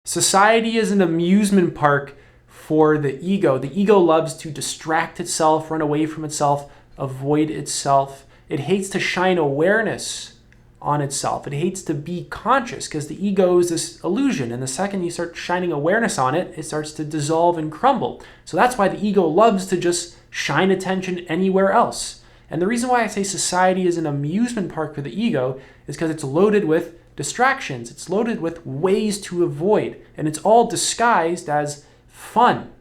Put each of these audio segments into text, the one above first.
Society is an amusement park for the ego. The ego loves to distract itself, run away from itself, avoid itself. It hates to shine awareness on itself. It hates to be conscious because the ego is this illusion. And the second you start shining awareness on it, it starts to dissolve and crumble. So that's why the ego loves to just shine attention anywhere else. And the reason why I say society is an amusement park for the ego is because it's loaded with distractions. It's loaded with ways to avoid, and it's all disguised as fun.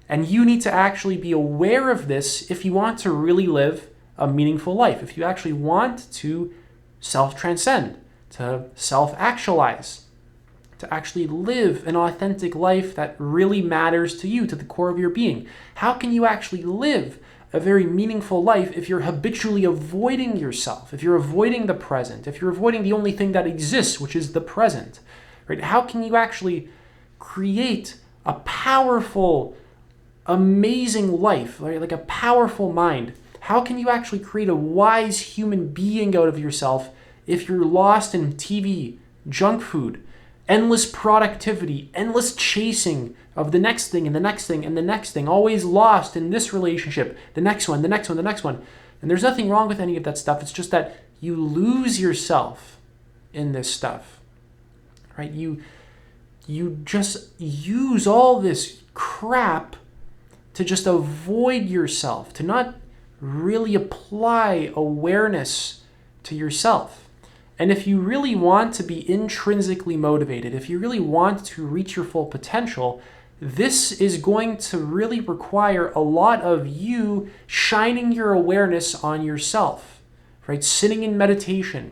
And you need to actually be aware of this if you want to really live a meaningful life, if you actually want to self-transcend, to self-actualize, to actually live an authentic life that really matters to you, to the core of your being. How can you actually live a very meaningful life if you're habitually avoiding yourself, if you're avoiding the present, if you're avoiding the only thing that exists, which is the present, right? How can you actually create a powerful, amazing life, right? Like a powerful mind? How can you actually create a wise human being out of yourself if you're lost in TV, junk food, endless productivity, endless chasing of the next thing and the next thing and the next thing, always lost in this relationship, the next one, the next one, the next one. And there's nothing wrong with any of that stuff. It's just that you lose yourself in this stuff, right? You just use all this crap to just avoid yourself, to not really apply awareness to yourself. And if you really want to be intrinsically motivated, if you really want to reach your full potential, this is going to really require a lot of you shining your awareness on yourself, right? Sitting in meditation,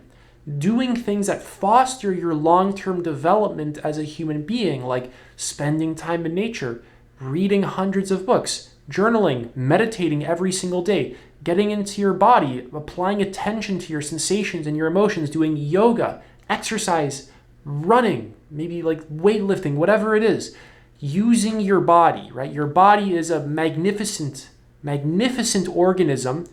doing things that foster your long-term development as a human being, like spending time in nature, reading hundreds of books, journaling, meditating every single day, getting into your body, applying attention to your sensations and your emotions, doing yoga, exercise, running, maybe like weightlifting, whatever it is, using your body, right? Your body is a magnificent organism,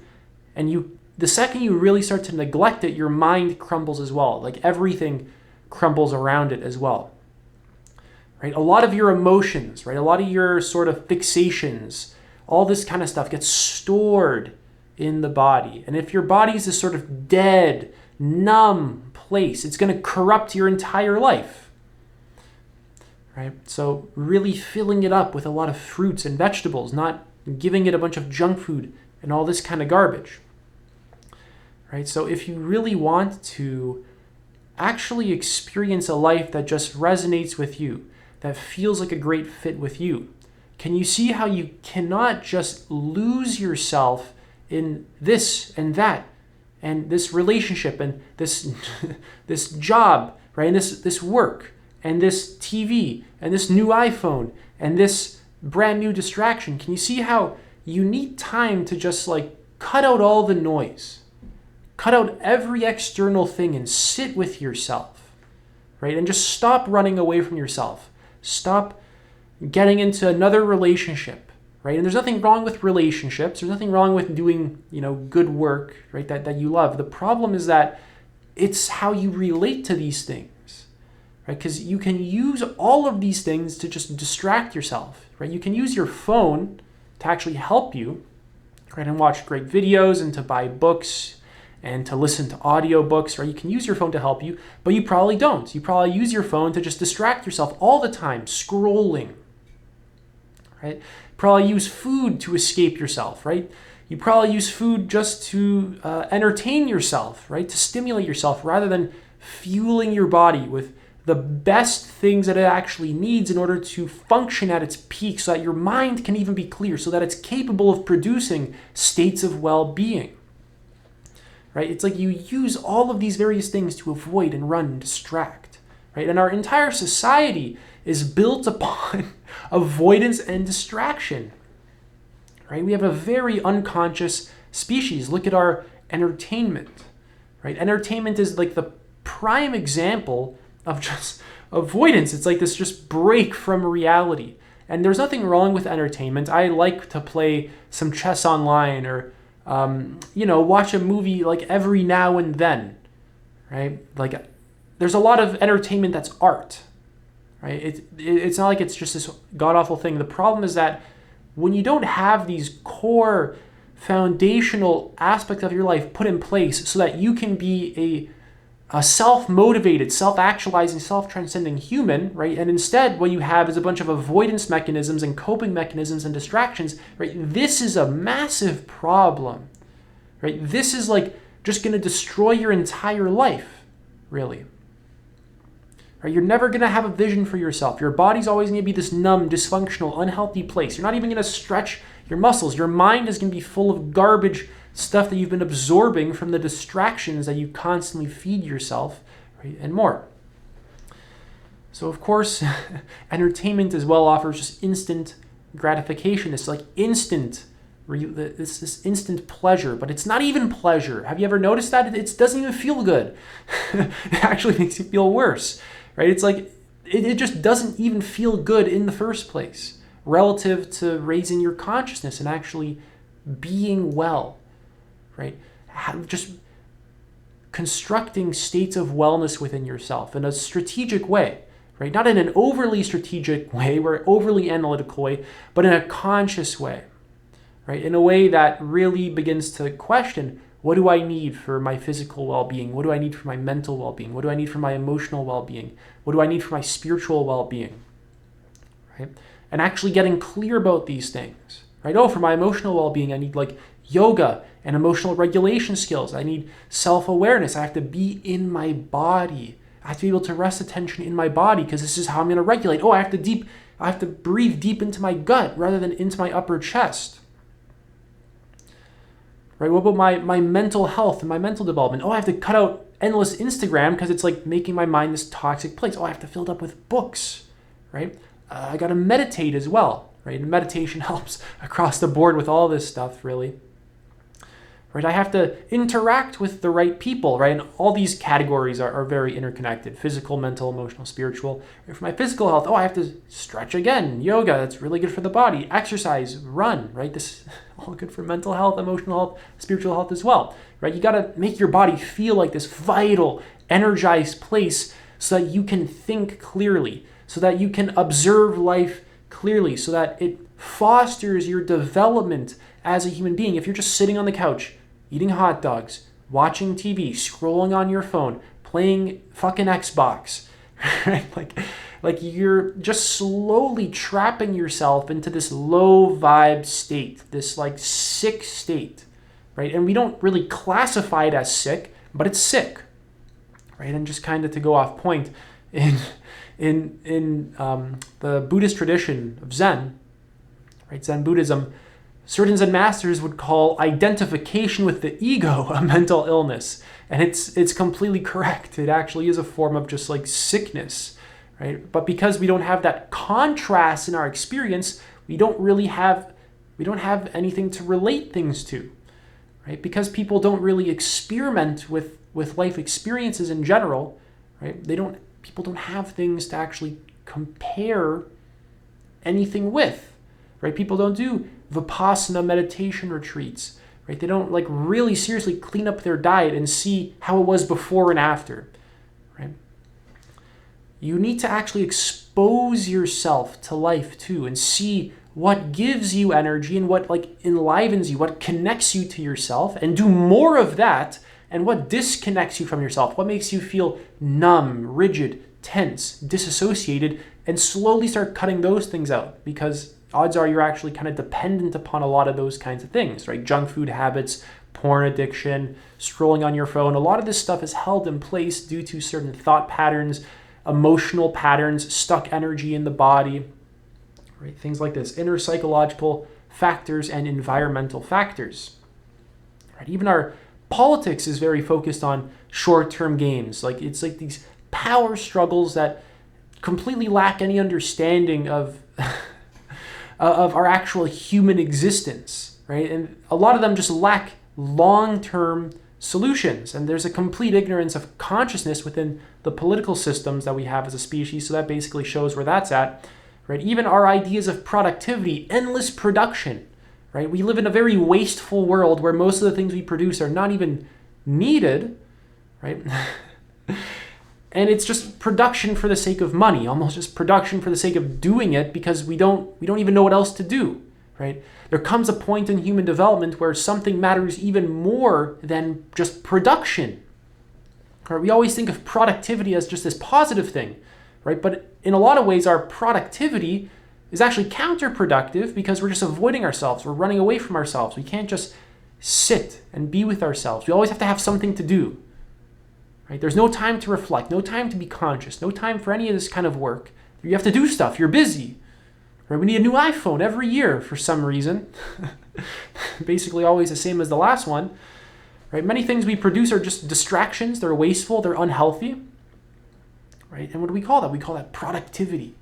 and the second you really start to neglect it, your mind crumbles as well. Like everything crumbles around it as well, right? A lot of your emotions, right? A lot of your sort of fixations, all this kind of stuff gets stored in the body. And if your body is this sort of dead, numb place, it's going to corrupt your entire life, right? So really filling it up with a lot of fruits and vegetables, not giving it a bunch of junk food and all this kind of garbage, right? So if you really want to actually experience a life that just resonates with you, that feels like a great fit with you, can you see how you cannot just lose yourself in this and that and this relationship and this this job, right? And this work and this TV and this new iPhone and this brand new distraction? Can you see how you need time to just like cut out all the noise, cut out every external thing and sit with yourself, right? And just stop running away from yourself. Stop getting into another relationship, right? And there's nothing wrong with relationships. There's nothing wrong with doing, good work, right? That you love. The problem is that it's how you relate to these things, right? Because you can use all of these things to just distract yourself, right? You can use your phone to actually help you, right? And watch great videos and to buy books and to listen to audiobooks, right? You can use your phone to help you, but you probably don't. You probably use your phone to just distract yourself all the time, scrolling, right? Probably use food to escape yourself, right? You probably use food just to entertain yourself, right? To stimulate yourself rather than fueling your body with the best things that it actually needs in order to function at its peak so that your mind can even be clear, so that it's capable of producing states of well-being, right? It's like you use all of these various things to avoid and run and distract, right? And our entire society is built upon avoidance and distraction, right? We have a very unconscious species. Look at our entertainment, right? Entertainment is like the prime example of just avoidance. It's like this just break from reality. And there's nothing wrong with entertainment. I like to play some chess online or, watch a movie like every now and then, right? Like there's a lot of entertainment that's art, right? It's not like it's just this god-awful thing. The problem is that when you don't have these core foundational aspects of your life put in place so that you can be a self-motivated, self-actualizing, self-transcending human, right? And instead, what you have is a bunch of avoidance mechanisms and coping mechanisms and distractions, right? This is a massive problem, right? This is like just going to destroy your entire life, really. Right? You're never going to have a vision for yourself. Your body's always going to be this numb, dysfunctional, unhealthy place. You're not even going to stretch your muscles. Your mind is going to be full of garbage stuff that you've been absorbing from the distractions that you constantly feed yourself, right? And more. So of course, entertainment as well offers just instant gratification. It's like instant, it's this instant pleasure, but it's not even pleasure. Have you ever noticed that? It doesn't even feel good. It actually makes you feel worse, right? It's like, it just doesn't even feel good in the first place relative to raising your consciousness and actually being well. Right? Just constructing states of wellness within yourself in a strategic way, right? Not in an overly strategic way or overly analytical way, but in a conscious way, right? In a way that really begins to question, what do I need for my physical well-being? What do I need for my mental well-being? What do I need for my emotional well-being? What do I need for my spiritual well-being? Right? And actually getting clear about these things, right? Oh, for my emotional well-being, I need like yoga and emotional regulation skills. I need self-awareness. I have to be in my body. I have to be able to rest attention in my body because this is how I'm going to regulate. Oh, I have to breathe deep into my gut rather than into my upper chest. Right? What about my mental health and my mental development? Oh, I have to cut out endless Instagram because it's like making my mind this toxic place. Oh, I have to fill it up with books, right? I got to meditate as well, right? And meditation helps across the board with all this stuff, really. Right? I have to interact with the right people, right? And all these categories are very interconnected: physical, mental, emotional, spiritual. Right? For my physical health, I have to stretch again, yoga, that's really good for the body, exercise, run, right? This is all good for mental health, emotional health, spiritual health as well, right? You got to make your body feel like this vital, energized place so that you can think clearly, so that you can observe life clearly, so that it fosters your development as a human being. If you're just sitting on the couch, eating hot dogs, watching TV, scrolling on your phone, playing fucking Xbox, right? Like you're just slowly trapping yourself into this low vibe state, this like sick state, right? And we don't really classify it as sick, but it's sick, right? And just kind of to go off point, in the Buddhist tradition of Zen, right? Zen Buddhism, certain Zen masters would call identification with the ego a mental illness. And it's completely correct. It actually is a form of just like sickness, right? But because we don't have that contrast in our experience, we don't have anything to relate things to, right? Because people don't really experiment with life experiences in general, right? People don't have things to actually compare anything with, right? People don't do Vipassana meditation retreats, right? They don't like really seriously clean up their diet and see how it was before and after, right? You need to actually expose yourself to life too and see what gives you energy and what like enlivens you, what connects you to yourself, and do more of that, and what disconnects you from yourself, what makes you feel numb, rigid, tense, disassociated, and slowly start cutting those things out, because odds are you're actually kind of dependent upon a lot of those kinds of things, right? Junk food habits, porn addiction, scrolling on your phone. A lot of this stuff is held in place due to certain thought patterns, emotional patterns, stuck energy in the body, right? Things like this, inner psychological factors and environmental factors, right? Even our politics is very focused on short-term gains. Like it's like these power struggles that completely lack any understanding of of our actual human existence, right? And a lot of them just lack long-term solutions. And there's a complete ignorance of consciousness within the political systems that we have as a species. So that basically shows where that's at, right? Even our ideas of productivity, endless production, right? We live in a very wasteful world where most of the things we produce are not even needed, right? And it's just production for the sake of money, almost just production for the sake of doing it, because we don't even know what else to do, right? There comes a point in human development where something matters even more than just production. Right? We always think of productivity as just this positive thing, right? But in a lot of ways, our productivity is actually counterproductive because we're just avoiding ourselves. We're running away from ourselves. We can't just sit and be with ourselves. We always have to have something to do. Right? There's no time to reflect, no time to be conscious, no time for any of this kind of work. You have to do stuff. You're busy. Right? We need a new iPhone every year for some reason. Basically always the same as the last one. Right? Many things we produce are just distractions. They're wasteful. They're unhealthy. Right? And what do we call that? We call that productivity.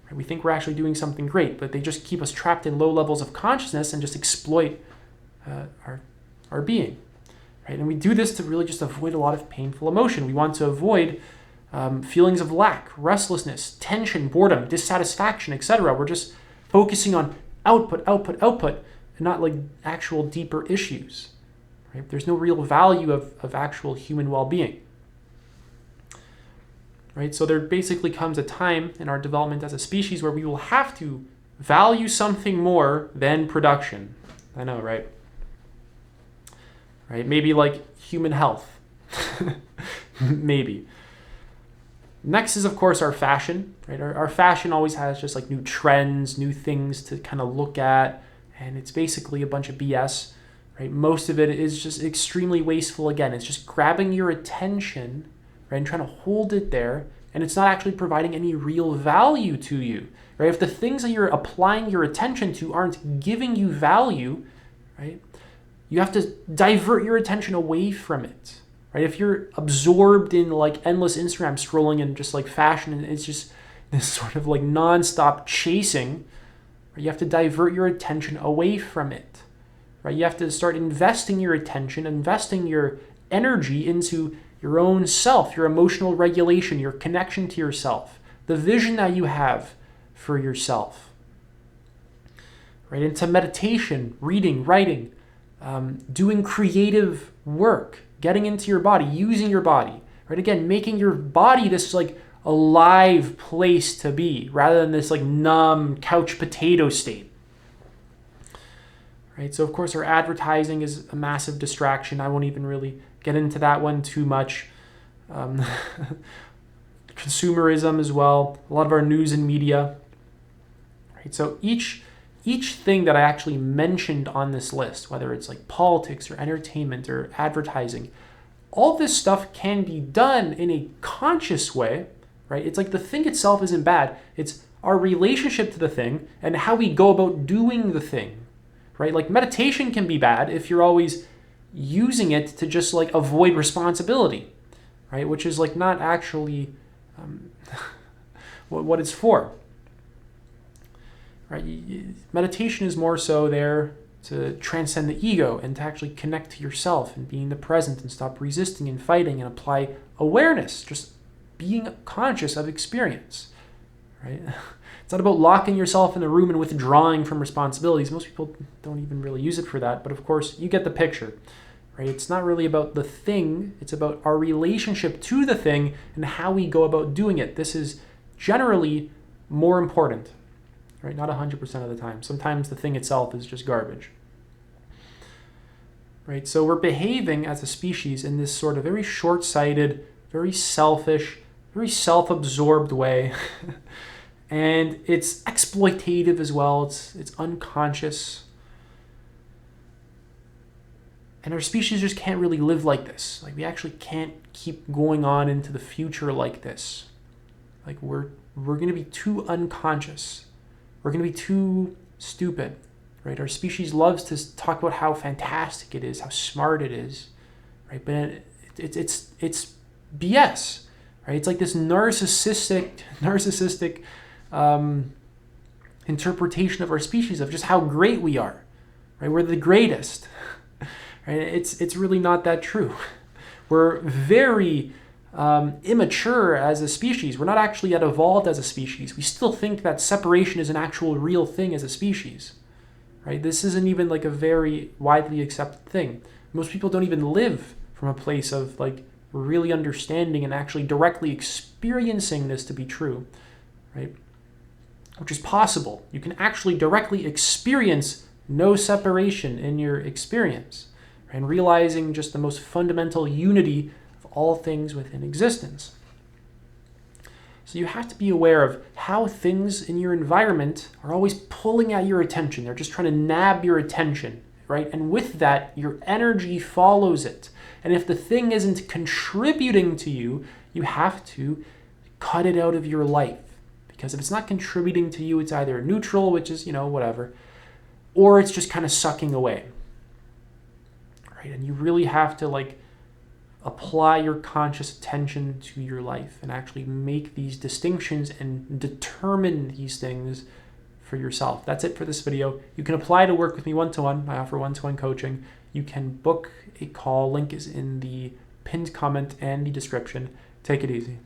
Right? We think we're actually doing something great, but they just keep us trapped in low levels of consciousness and just exploit our being. Right? And we do this to really just avoid a lot of painful emotion. We want to avoid feelings of lack, restlessness, tension, boredom, dissatisfaction, etc. We're just focusing on output, and not like actual deeper issues. Right? There's no real value of actual human well-being. Right? So there basically comes a time in our development as a species where we will have to value something more than production. I know, right? Right? Maybe like human health. Maybe. Next is, of course, our fashion. Right? Our fashion always has just like new trends, new things to kind of look at, and it's basically a bunch of BS. Right? Most of it is just extremely wasteful. Again, it's just grabbing your attention, right, and trying to hold it there, and it's not actually providing any real value to you. Right? If the things that you're applying your attention to aren't giving you value, right, you have to divert your attention away from it. Right? If you're absorbed in like endless Instagram scrolling and just like fashion, and it's just this sort of like nonstop chasing, right, you have to divert your attention away from it. Right? You have to start investing your attention, investing your energy into your own self, your emotional regulation, your connection to yourself, the vision that you have for yourself. Right? Into meditation, reading, writing, doing creative work, getting into your body, using your body. Right? Again, making your body this like alive place to be, rather than this like numb couch potato state. Right? So of course our advertising is a massive distraction. I won't even really get into that one too much. Consumerism as well, a lot of our news and media. Right? So each thing that I actually mentioned on this list, whether it's like politics or entertainment or advertising, all this stuff can be done in a conscious way. Right? It's like the thing itself isn't bad. It's our relationship to the thing and how we go about doing the thing. Right? Like meditation can be bad if you're always using it to just like avoid responsibility, right? Which is like not actually what it's for. Right? Meditation is more so there to transcend the ego and to actually connect to yourself and be in the present and stop resisting and fighting and apply awareness, just being conscious of experience. Right? It's not about locking yourself in a room and withdrawing from responsibilities. Most people don't even really use it for that, but of course you get the picture. Right? It's not really about the thing, it's about our relationship to the thing and how we go about doing it. This is generally more important. Right? Not 100% of the time. Sometimes the thing itself is just garbage. Right? So we're behaving as a species in this sort of very short-sighted, very selfish, very self-absorbed way. And it's exploitative as well. It's unconscious. And our species just can't really live like this. Like we actually can't keep going on into the future like this. Like we're going to be too unconscious. We're going to be too stupid. Right? Our species loves to talk about how fantastic it is, how smart it is. Right? But it's BS. Right? It's like this narcissistic interpretation of our species of just how great we are. Right? We're the greatest. Right? It's really not that true. We're very immature as a species. We're not actually yet evolved as a species. We still think that separation is an actual real thing as a species. Right? This isn't even like a very widely accepted thing. Most people don't even live from a place of like really understanding and actually directly experiencing this to be true, right? Which is possible. You can actually directly experience no separation in your experience, right? And realizing just the most fundamental unity of all things within existence. So you have to be aware of how things in your environment are always pulling at your attention. They're just trying to nab your attention, right? And with that, your energy follows it. And if the thing isn't contributing to you, you have to cut it out of your life. Because if it's not contributing to you, it's either neutral, which is, whatever, or it's just kind of sucking away, right? And you really have to apply your conscious attention to your life and actually make these distinctions and determine these things for yourself. That's it for this video. You can apply to work with me one-to-one. I offer one-to-one coaching. You can book a call. Link is in the pinned comment and the description. Take it easy.